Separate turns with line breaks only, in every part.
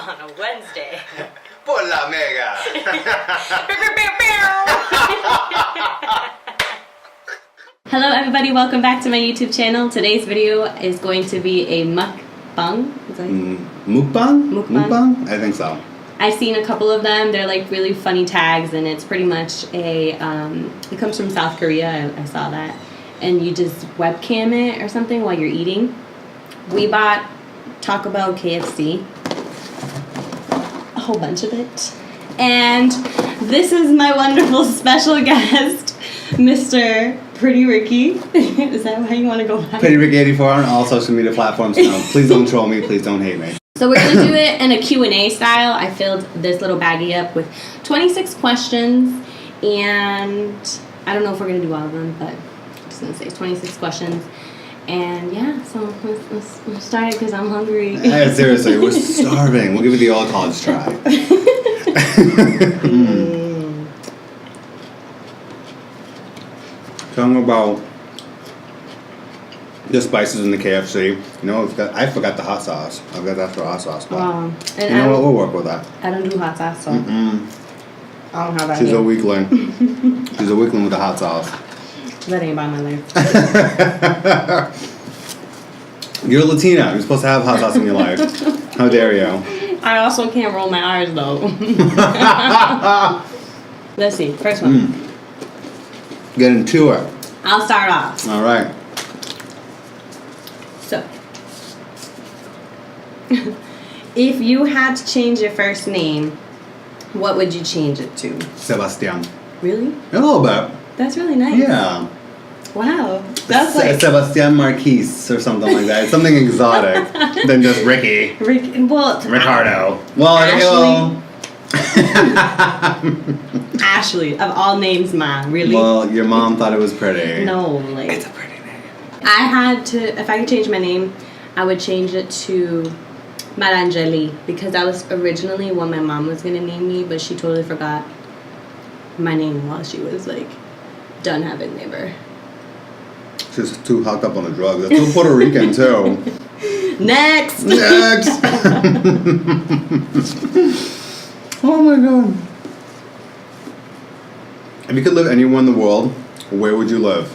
on a Wednesday.
Por la mega.
Hello everybody, welcome back to my YouTube channel. Today's video is going to be a mukbang.
Mukbang?
Mukbang?
I think so.
I've seen a couple of them. They're like really funny tags, and it's pretty much a, it comes from South Korea, I saw that. And you just webcam it or something while you're eating. We bought Taco Bell, KFC, a whole bunch of it. And this is my wonderful special guest, Mr. Pretty Ricky. Is that how you want to go back?
Pretty Ricky 84 on all social media platforms. No, please don't troll me. Please don't hate me.
So we're going to do it in a Q&A style. I filled this little baggie up with 26 questions. And I don't know if we're going to do all of them, but I'm just going to say 26 questions. And yeah, so let's start it because I'm hungry.
Seriously, we're starving. We'll give it the old college try. Talking about the spices in the KFC. You know, I forgot the hot sauce. I've got that for hot sauce.
And
you know what? We'll work with that.
I don't do hot sauce, so I don't have that.
She's a weakling. She's a weakling with the hot sauce.
That ain't by my life.
You're Latina. You're supposed to have hot sauce in your life. How dare you?
I also can't roll my R's though. Let's see. First one.
Get into it.
I'll start off.
All right.
So, if you had to change your first name, what would you change it to?
Sebastian.
Really?
A little bit.
That's really nice.
Yeah.
Wow. That's like
Sebastian Marquise or something like that. It's something exotic than just Ricky. Ricardo. Well,
Ashley, of all names, Mom. Really?
Well, your mom thought it was pretty.
No, like
It's a pretty name.
I had to. If I could change my name, I would change it to Marangeli because that was originally what my mom was gonna name me, but she totally forgot my name while she was like done having labor.
She's too hooked up on the drugs. That's too Puerto Rican too.
Next.
Oh my god. If you could live anywhere in the world, where would you live?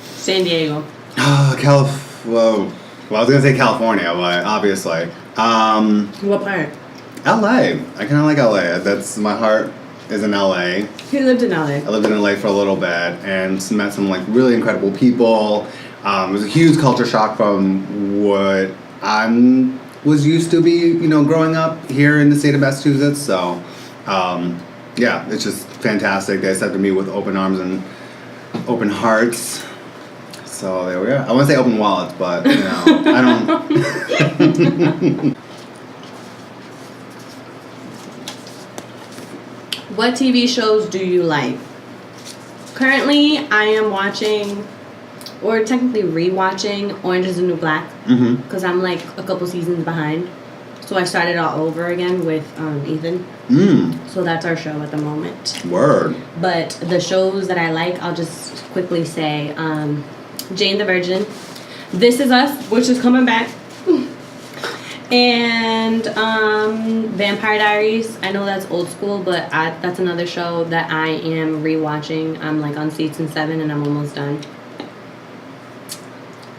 San Diego.
Well, I was gonna say California, but obviously.
What part?
LA. I kinda like LA. That's my heart is in LA.
Who lived in LA?
I lived in LA for a little bit and met some like really incredible people. It was a huge culture shock from what I was used to be, you know, growing up here in the state of Massachusetts. So, yeah, it's just fantastic. They accepted me with open arms and open hearts. So there we are. I want to say open wallets, but you know, I don't.
What TV shows do you like? Currently, I am watching, or technically rewatching, Orange is the New Black. Because I'm like a couple seasons behind. So I started all over again with Ethan. So that's our show at the moment.
Word.
But the shows that I like, I'll just quickly say Jane the Virgin, This Is Us, which is coming back. And Vampire Diaries. I know that's old school, but that's another show that I am rewatching. I'm like on season 7 and I'm almost done.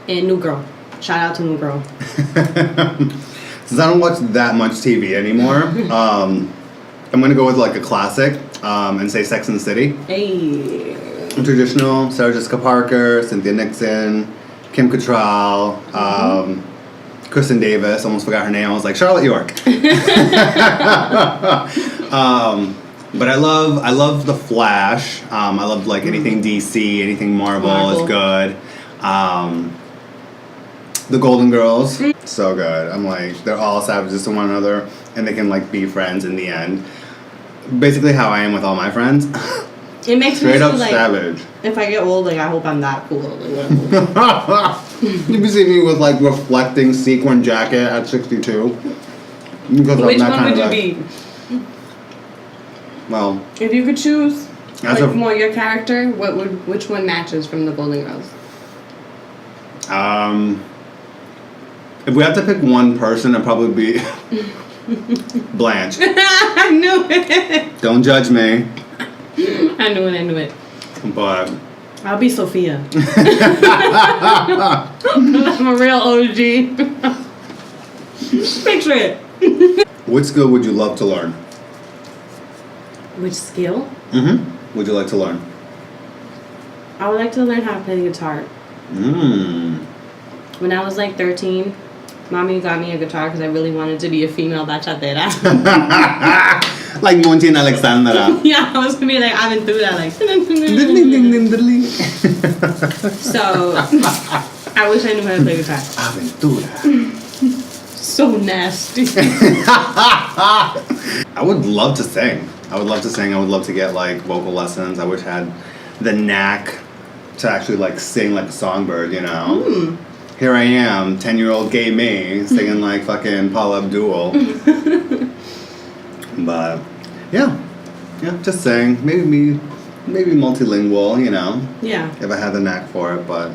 And New Girl. Shout out to New Girl.
Since I don't watch that much TV anymore, I'm gonna go with like a classic and say Sex and the City.
Hey.
Traditional. Sarah Jessica Parker, Cynthia Nixon, Kim Cattrall. Kristen Davis, almost forgot her name. I was like Charlotte York. But I love The Flash. I love like anything DC, anything Marvel is good. The Golden Girls, so good. I'm like, they're all savages to one another, and they can like be friends in the end. Basically, how I am with all my friends.
It makes
Straight
me feel
up
like
savage.
If I get old, like I hope I'm that cool.
You be seeing me with like reflecting sequin jacket at 62.
Which one would you be?
Well,
if you could choose,
like
more your character, which one matches from the Golden Girls?
If we have to pick one person, I'd probably be Blanche.
I knew it.
Don't judge me.
I knew it.
But
I'll be Sophia. I'm a real OG. Picture it.
what skill would you love to learn?
Which skill?
Would you like to learn?
I would like to learn how to play the guitar. When I was like 13, mommy got me a guitar because I really wanted to be a female bachatera.
Like Monty and Alexandra.
Yeah, I was gonna be like aventura, like. So, I wish I knew how to play guitar.
Aventura.
So nasty.
I would love to sing. I would love to sing. I would love to get like vocal lessons. I wish I had the knack to actually like sing like a songbird, you know? Here I am, 10-year-old gay me, singing like fucking Paula Abdul. But yeah, just sing. Maybe multilingual, you know?
Yeah.
If I had the knack for it, but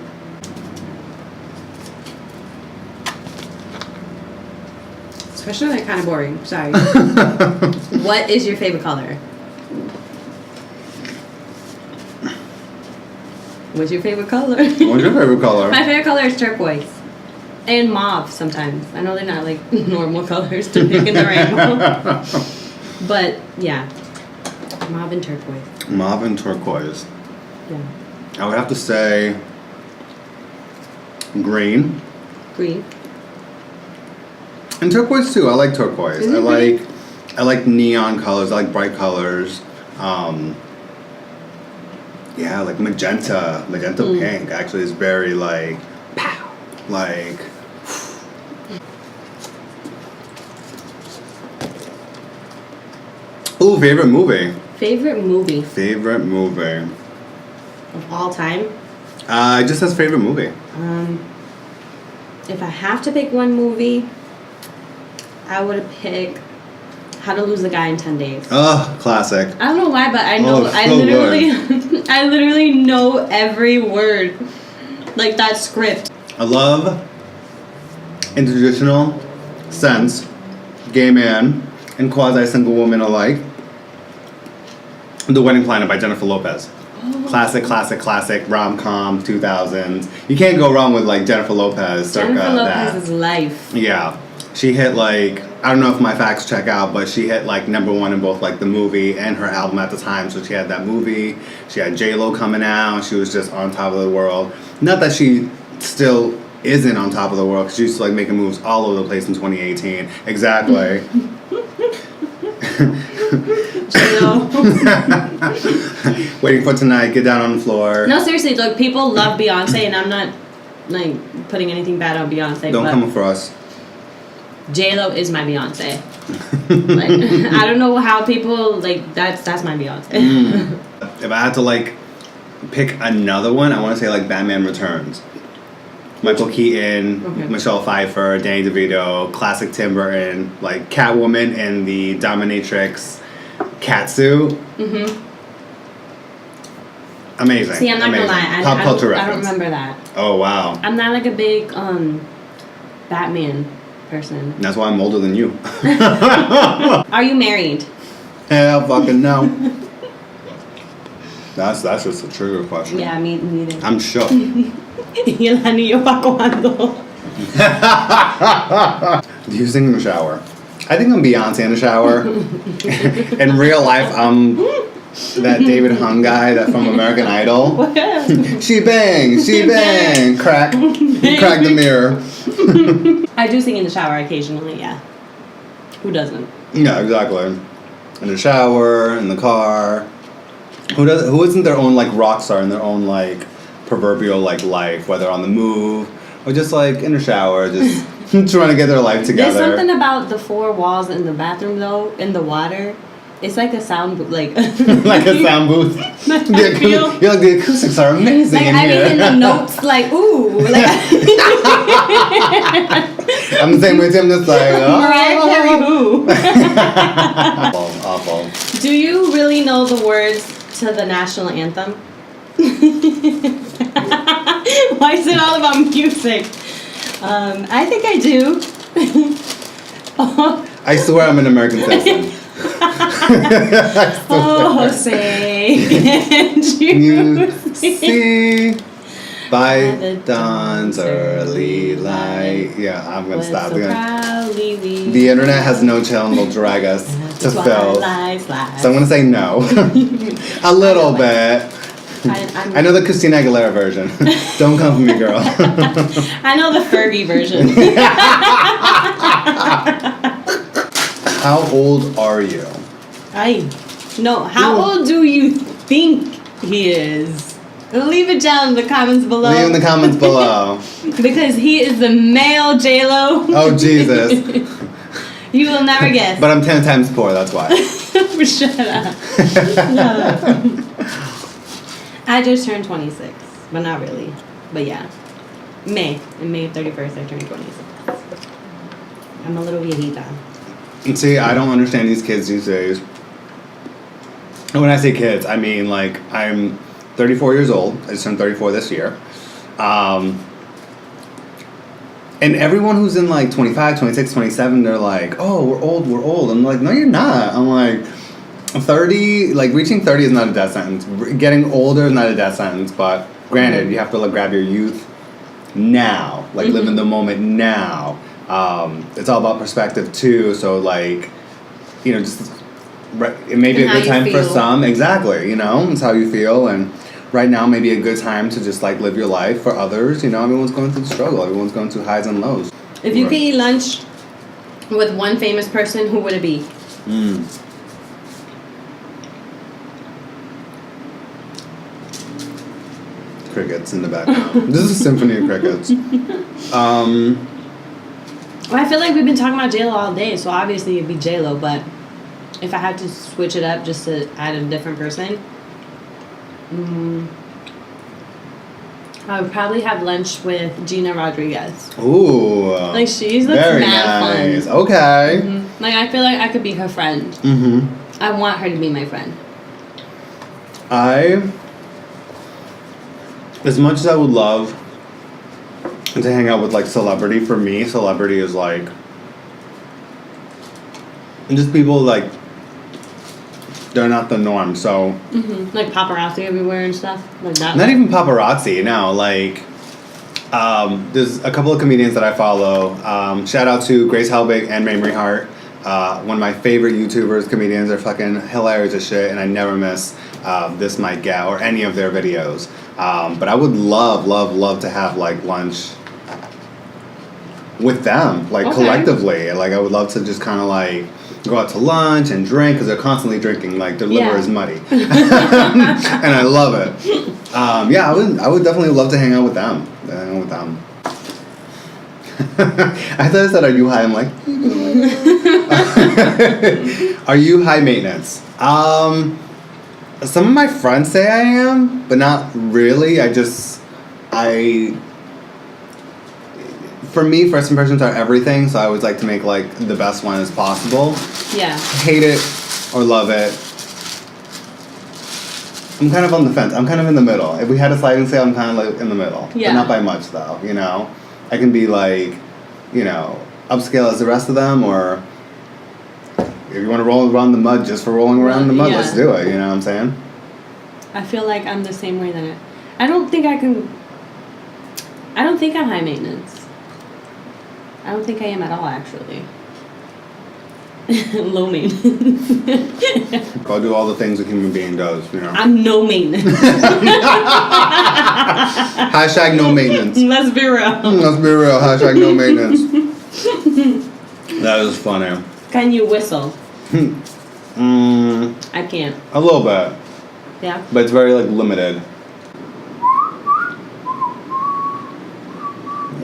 This question is like kind of boring. Sorry. What is your favorite color? What's your favorite color?
what's your favorite color?
My favorite color is turquoise. And mauve sometimes. I know they're not like normal colors to pick in the rainbow. But yeah. Mauve and turquoise.
Mauve and turquoise.
Yeah.
I would have to say green.
Green.
And turquoise too. I like turquoise.
Isn't it
I like neon colors. I like bright colors. Yeah, like magenta pink. Actually, is very like pow. Like. Ooh, favorite movie.
Favorite movie
Favorite movie.
of all time?
It just says favorite movie.
If I have to pick one movie, I would pick How to Lose a Guy in 10 Days.
Oh, classic.
I don't know why, but I know
it's
I
so
literally I literally know every word. Like that script.
I love, in traditional sense, gay man and quasi-single woman alike, The Wedding Planner by Jennifer Lopez.
Oh.
Classic rom-com 2000s. You can't go wrong with like Jennifer Lopez.
Jennifer
that.
Lopez's life.
Yeah. She hit like, I don't know if my facts check out, but she hit like #1 in both like the movie and her album at the time. So she had that movie. She had J-Lo coming out. She was just on top of the world. Not that she still isn't on top of the world, because she used to like making moves all over the place in 2018. Exactly.
J-Lo.
Waiting for Tonight, Get Down on the Floor.
No, seriously, like people love Beyonce, and I'm not like putting anything bad on Beyonce.
Don't
but
come for us.
J-Lo is my Beyonce. Like, I don't know how people like that's my Beyonce.
If I had to like pick another one, I want to say like Batman Returns. Michael Keaton,
Okay.
Michelle Pfeiffer, Danny DeVito, classic Tim Burton, like Catwoman in the dominatrix catsuit. Amazing.
See, I'm not
Amazing.
gonna lie,
Pop culture
I don't
reference.
remember that.
Oh wow.
I'm not like a big Batman person.
That's why I'm older than you.
Are you married?
Hell fucking no. That's just a trigger question.
Yeah, me neither.
I'm shook.
¿Y el anillo pa' cuándo?
Do you sing in the shower? I think I'm Beyonce in the shower. In real life, I'm that David Hung guy that from American Idol. She bang, crack the mirror.
I do sing in the shower occasionally, yeah. Who doesn't?
Yeah, exactly. In the shower, in the car. Who isn't their own like rock star in their own like proverbial like life, whether on the move or just like in the shower, just trying to get their life together.
There's something about the four walls in the bathroom though, in the water. It's like a sound like
like a sound booth.
Like,
You're like, the acoustics are amazing
like
in
I
here.
mean in the notes like ooh like
I'm the same way Tim, just like
Mariah Carey who?
Awful.
Do you really know the words to the national anthem? Why is it all about music? I think I do.
I swear I'm an American citizen.
Oh, say, can't
You see, by the dawn's early light. Yeah, I'm gonna stop.
So proudly we
The internet has no chill and will drag us to fill. So I'm gonna say no. A little bit. I know the Christina Aguilera version. Don't come for me, girl.
I know the Fergie version.
How old are you?
How old do you think he is? Leave it down in the comments below.
Leave in the comments below.
Because he is the male J-Lo.
Oh, Jesus.
You will never guess.
But I'm 10 times poor, that's why.
Shut up. Shut up. I just turned 26, but not really. But yeah. In May 31st, I turned 26. I'm a little viejita.
And see, I don't understand these kids these days. And when I say kids, I mean, like, I'm 34 years old. I just turned 34 this year. And everyone who's in, like, 25, 26, 27, they're like, oh, we're old. I'm like, no, you're not. I'm like, 30, like, reaching 30 is not a death sentence. Getting older is not a death sentence, but granted, you have to, like, grab your youth now. Like, live in the moment now. It's all about perspective, too. So, like, you know, just, it may be a good time for some. Exactly, you know, it's how you feel. And right now may be a good time to just, like, live your life. For others, you know, everyone's going through the struggle. Everyone's going through highs and lows.
If you could eat lunch with one famous person, who would it be?
Crickets in the background. This is a symphony of crickets.
Well, I feel like we've been talking about J-Lo all day, so obviously it'd be J-Lo, but if I had to switch it up just to add a different person, I would probably have lunch with Gina Rodriguez.
Ooh.
Like, she's looks
very
mad
nice.
fun.
Okay.
Like, I feel like I could be her friend. I want her to be my friend.
As much as I would love to hang out with, like, celebrity, for me, celebrity is, like, just people, like, they're not the norm, so.
Like paparazzi everywhere and stuff? Like that?
Not even paparazzi, no, like, there's a couple of comedians that I follow. Shout out to Grace Helbig and Mamrie Hart. One of my favorite YouTubers, comedians. Are fucking hilarious as shit, and I never miss This Might Get or any of their videos. But I would love to have, like, lunch with them, like, collectively. Like, I would love to just kind of, like, go out to lunch and drink, because they're constantly drinking. Like, their liver is muddy. And I love it. Yeah, I would definitely love to hang out with them. I thought I said, are you high? I'm like, are you high maintenance? Some of my friends say I am, but not really. For me, first impressions are everything, so I always like to make, like, the best one as possible.
Yeah.
Hate it or love it. I'm kind of on the fence. I'm kind of in the middle. If we had a sliding scale, I'm kind of, like, in the middle.
Yeah.
But not by much, though, you know? I can be, like, you know, upscale as the rest of them, or if you want to roll around the mud just for rolling around the mud, let's do it, you know what I'm saying?
I feel like I'm the same way that I don't think I'm high maintenance. I don't think I am at all, actually. Low maintenance.
Go do all the things a human being does, you know?
I'm no maintenance.
Hashtag no maintenance.
Let's be real.
Let's be real. Hashtag no maintenance. That is funny.
Can you whistle? I can't.
A little bit.
Yeah?
But it's very, like, limited.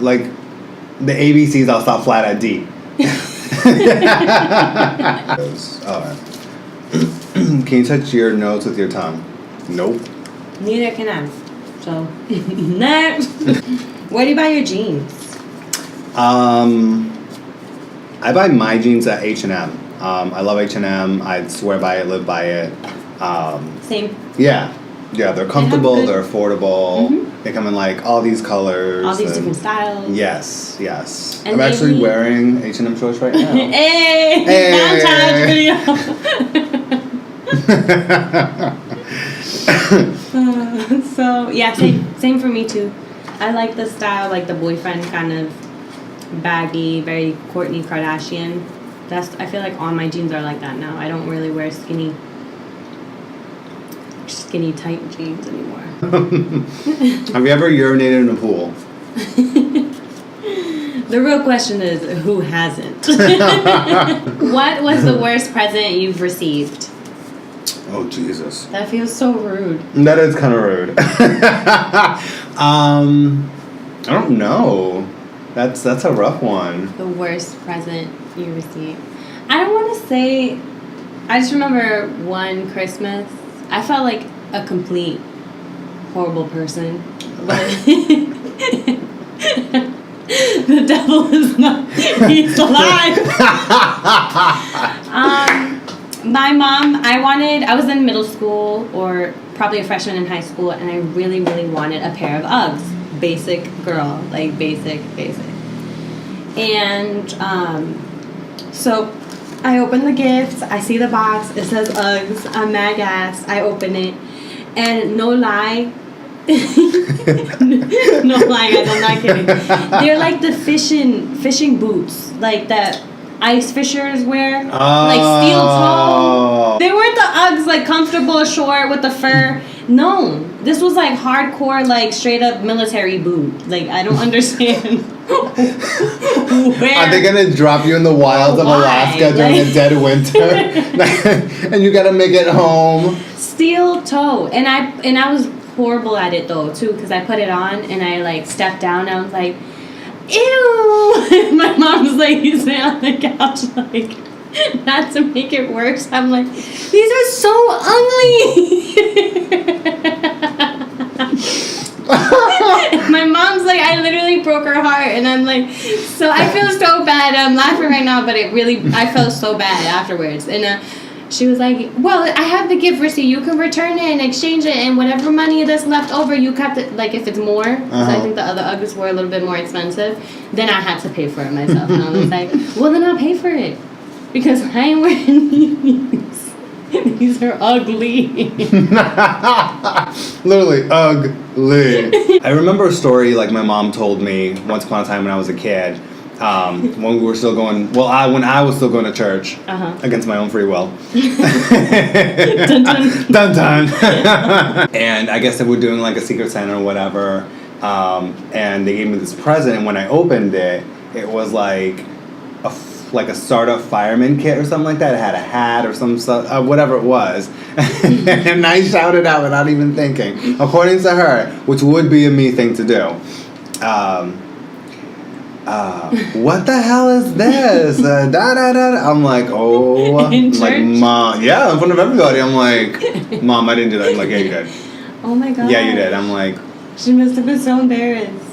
Like, the ABCs, I'll stop flat at D. Alright. Can you touch your nose with your tongue? Nope.
Neither can I. So, next. Where do you buy your jeans?
I buy my jeans at H&M. I love H&M. I swear by it, live by it.
Same.
Yeah, they're comfortable, they're affordable. They come in like all these colors.
All these different styles.
Yes, yes.
And
I'm actually wearing H&M shorts right now.
Hey!
Hey!
Video. So yeah, same for me too. I like the style, like the boyfriend kind of baggy, very Kourtney Kardashian. I feel like all my jeans are like that now. I don't really wear skinny tight jeans anymore.
Have you ever urinated in a pool?
The real question is, who hasn't? What was the worst present you've received?
Oh, Jesus.
That feels so rude.
That is kind of rude. I don't know. That's a rough one.
The worst present you received. I don't want to say. I just remember one Christmas. I felt like a complete horrible person, but the devil is not. He's alive. My mom. I was in middle school or probably a freshman in high school, and I really, really wanted a pair of Uggs. Basic girl, like basic. And so I open the gift, I see the box, it says Uggs, I'm mad gas, I open it, and no lie, no lie guys, I'm not kidding. They're like the fishing boots, like that ice fishers wear, like steel toe. They weren't the Uggs, like comfortable short with the fur. No, this was like hardcore, like straight up military boot. Like I don't understand. Where?
Are they gonna drop you in the wilds of Alaska during a dead winter, and you gotta make it home?
Steel toe, and I was horrible at it though too, because I put it on and I like stepped down. And I was like, ew. My mom's like sitting on the couch like. Not to make it worse, I'm like, these are so ugly. My mom's like, I literally broke her heart, and I'm like, so I feel so bad. I'm laughing right now, but I felt so bad afterwards. And she was like, well, I have the gift receipt. You can return it and exchange it, and whatever money that's left over, you have to, like, if it's more, because I think the other Uggs were a little bit more expensive, then I had to pay for it myself. And I was like, well, then I'll pay for it. Because I ain't wearing these. These are ugly.
Literally ugly. I remember a story like my mom told me once upon a time when I was a kid. When we were still going. Well, when I was still going to church against my own free will. Dun dun. Dun dun. And I guess they were doing like a Secret Santa or whatever. And they gave me this present, and when I opened it, it was like a startup fireman kit or something like that. It had a hat or some stuff, whatever it was. And I shouted out without even thinking, according to her, which would be a me thing to do. What the hell is this? Da da da. I'm like, oh,
in church?
Like, Mom, yeah, in front of everybody. I'm like, Mom, I didn't do that. I'm like, yeah, you did.
Oh my God.
Yeah, you did. I'm like,
she must have been so embarrassed.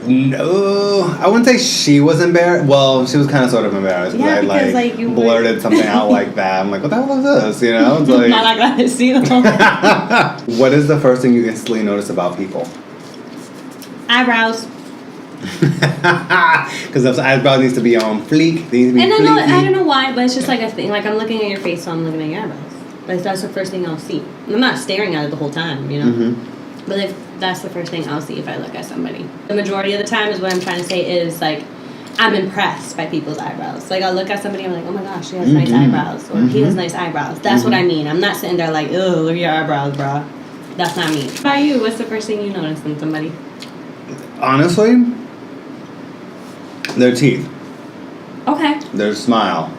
No, I wouldn't say she was embarrassed. Well, she was kind of sort of embarrassed
because
I like you blurted something out like that. I'm like, what the hell is this? You know, it's like.
Not like that, see.
What is the first thing you instantly notice about people?
Eyebrows.
Because those eyebrows needs to be on fleek. They need to be
I don't know why, but it's just like a thing. Like I'm looking at your face, so I'm looking at your eyebrows. Like that's the first thing I'll see. I'm not staring at it the whole time, you know. Mm-hmm. But if that's the first thing I'll see if I look at somebody. The majority of the time is what I'm trying to say is like I'm impressed by people's eyebrows. Like I'll look at somebody and I'm like, oh my gosh, she has nice eyebrows, or he has nice eyebrows. That's what I mean. I'm not sitting there like, oh, look at your eyebrows, bro. That's not me. What about you? What's the first thing you notice in somebody?
Honestly, their teeth.
Okay.
Their smile.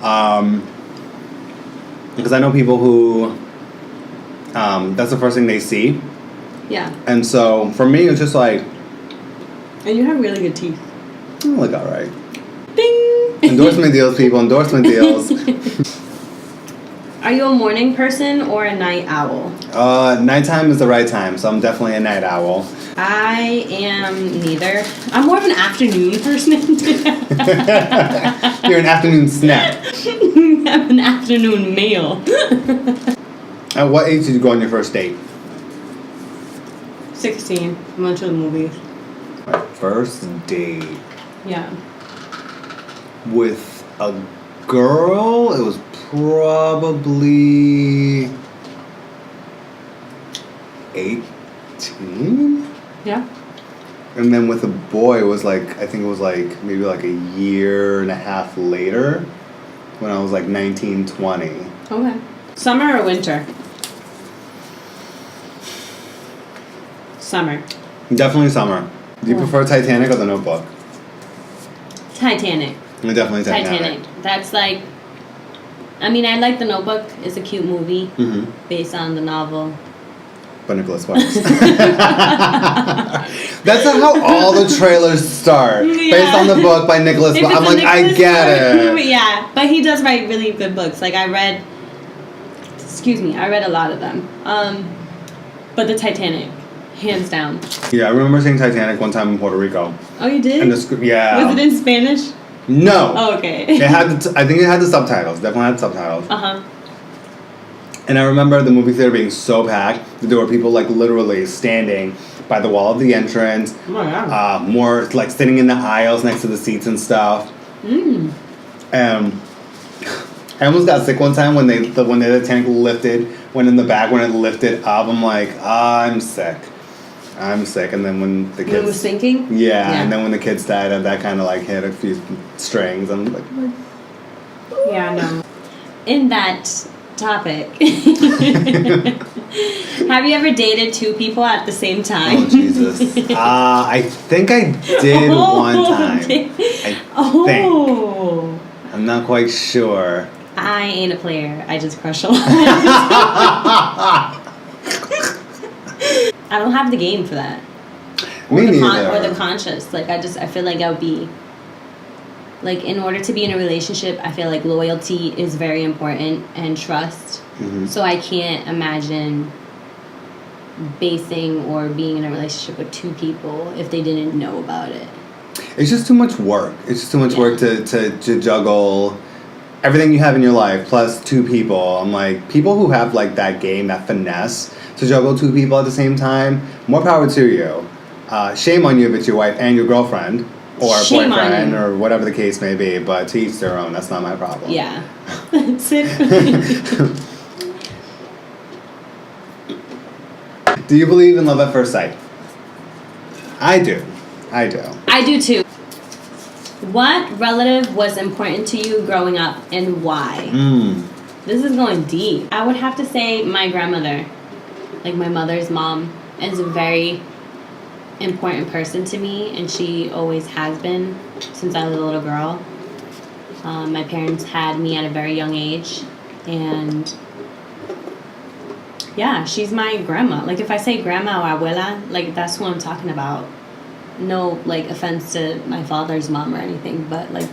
Because I know people who that's the first thing they see.
Yeah.
And so for me, it's just like.
And you have really good teeth.
I look alright.
Ding!
Endorsement deals, people. Endorsement deals.
Are you a morning person or a night owl?
Nighttime is the right time, so I'm definitely a night owl.
I am neither. I'm more of an afternoon person.
You're an afternoon snack.
I'm an afternoon meal.
At what age did you go on your first date?
16. I went to the movies.
My first date
Yeah.
with a girl, it was probably 18.
Yeah.
And then with a boy, it was like, I think it was like maybe like a year and a half later when I was like 19, 20.
Okay. Summer or winter? Summer.
Definitely summer. Do you prefer Titanic or The Notebook?
Titanic.
Definitely Titanic.
That's like, I mean, I like The Notebook. It's a cute movie
Mm-hmm.
based on the novel.
But Nicholas Sparks. That's not how all the trailers start.
Yeah.
Based on the book by Nicholas Sparks. I'm like, I get it.
Yeah, but he does write really good books. Like I read a lot of them. But the Titanic, hands down.
Yeah, I remember seeing Titanic one time in Puerto Rico.
Oh, you did?
And the yeah.
Was it in Spanish?
No.
Oh, okay.
It had I think it had the subtitles. Definitely had subtitles.
Uh-huh.
And I remember the movie theater being so packed that there were people like literally standing by the wall of the entrance.
Oh my God.
More like sitting in the aisles next to the seats and stuff. I almost got sick one time when the Titanic lifted, went in the back when it lifted up. I'm like, I'm sick. And then when the kids...
When it was sinking?
Yeah, and then when the kids died, that kind of like hit a few strings. I'm like...
Yeah, no. In that topic, have you ever dated two people at the same time?
Oh, Jesus. I think I did one time.
Okay.
I think. I'm not quite sure.
I ain't a player. I just crush a lot. I don't have the game for that.
Me neither.
Or the conscious. Like, I feel like I would be... Like, in order to be in a relationship, I feel like loyalty is very important and trust.
Mm-hmm.
So I can't imagine basing or being in a relationship with two people if they didn't know about it.
It's just too much work. It's just too much work to juggle everything you have in your life plus two people. I'm like, people who have like that game, that finesse to juggle two people at the same time, more power to you. Shame on you if it's your wife and your girlfriend or
Shame
boyfriend or whatever the case may be, but to each their own. That's not my problem.
Yeah. That's it.
Do you believe in love at first sight? I do.
I do too. What relative was important to you growing up and why? This is going deep. I would have to say my grandmother, like my mother's mom, is a very important person to me, and she always has been since I was a little girl. My parents had me at a very young age, and yeah, she's my grandma. Like if I say grandma or abuela, like that's who I'm talking about. No, like, offense to my father's mom or anything, but, like,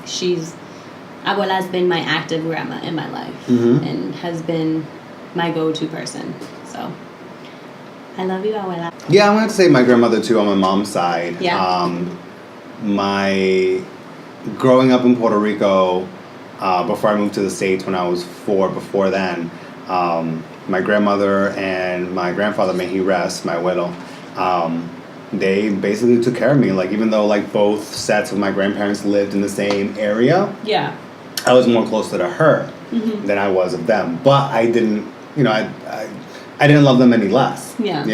abuela's been my active grandma in my life and has been my go-to person, so I love you, abuela.
Yeah, I'm going to say my grandmother, too, on my mom's side.
Yeah.
Growing up in Puerto Rico, before I moved to the States when I was 4, before then, my grandmother and my grandfather, may he rest, my abuelo, they basically took care of me. Like, even though, like, both sets of my grandparents lived in the same area,
Yeah.
I was more closer to her than I was of them. But I didn't, I didn't love them any less.
Yeah.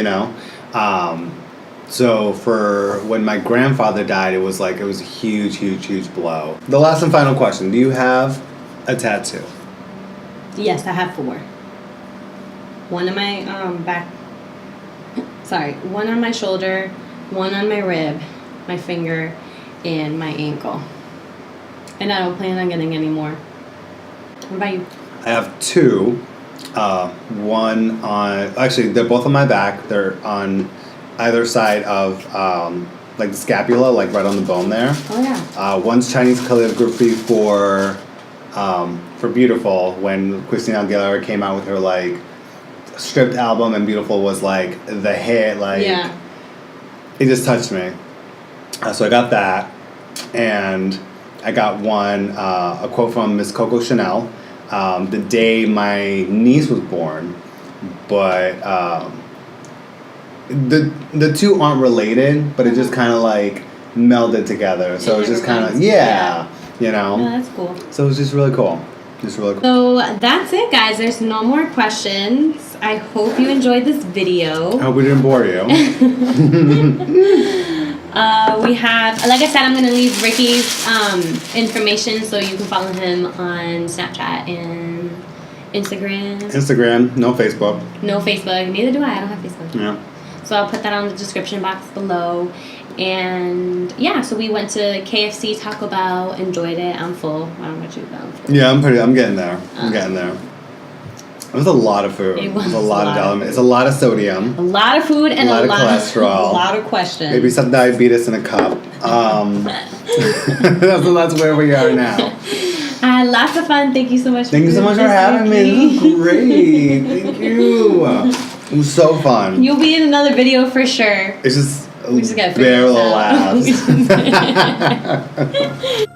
So for when my grandfather died, it was a huge, huge, huge blow. The last and final question: do you have a tattoo?
Yes, I have 4. One on my one on my shoulder, one on my rib, my finger, and my ankle. And I don't plan on getting any more. What about you?
I have 2. One on... Actually, they're both on my back. They're on either side of, like, the scapula, like, right on the bone there.
Oh, yeah.
One's Chinese calligraphy for Beautiful, when Christina Aguilera came out with her, like, stripped album, and Beautiful was, like, the hit, like...
Yeah.
It just touched me. So I got that, and I got one, a quote from Miss Coco Chanel, the day my niece was born, but the two aren't related, but it just kind of like melded together. So it's just kind of you know.
No, that's cool.
So it was just really cool.
So that's it, guys. There's no more questions. I hope you enjoyed this video.
I hope we didn't bore you.
We have, like I said, I'm gonna leave Ricky's information so you can follow him on Snapchat and Instagram.
No Facebook.
No Facebook. Neither do I don't have Facebook.
Yeah.
So I'll put that on the description box below. And yeah, so we went to KFC, Taco Bell, enjoyed it. I'm full. I don't know about you, but I'm full.
Yeah, I'm getting there. I'm getting there. It was a lot of food.
It was
a lot of elements. It's a lot of sodium.
A lot of food and a lot of
cholesterol.
A lot of questions.
Maybe some diabetes in a cup. That's where we are now.
Lots of fun. Thank you so much.
Thank you so much for having me. This was great. Thank you. It was so fun.
You'll be in another video for sure.
It's just
we just gotta figure this out.
laugh.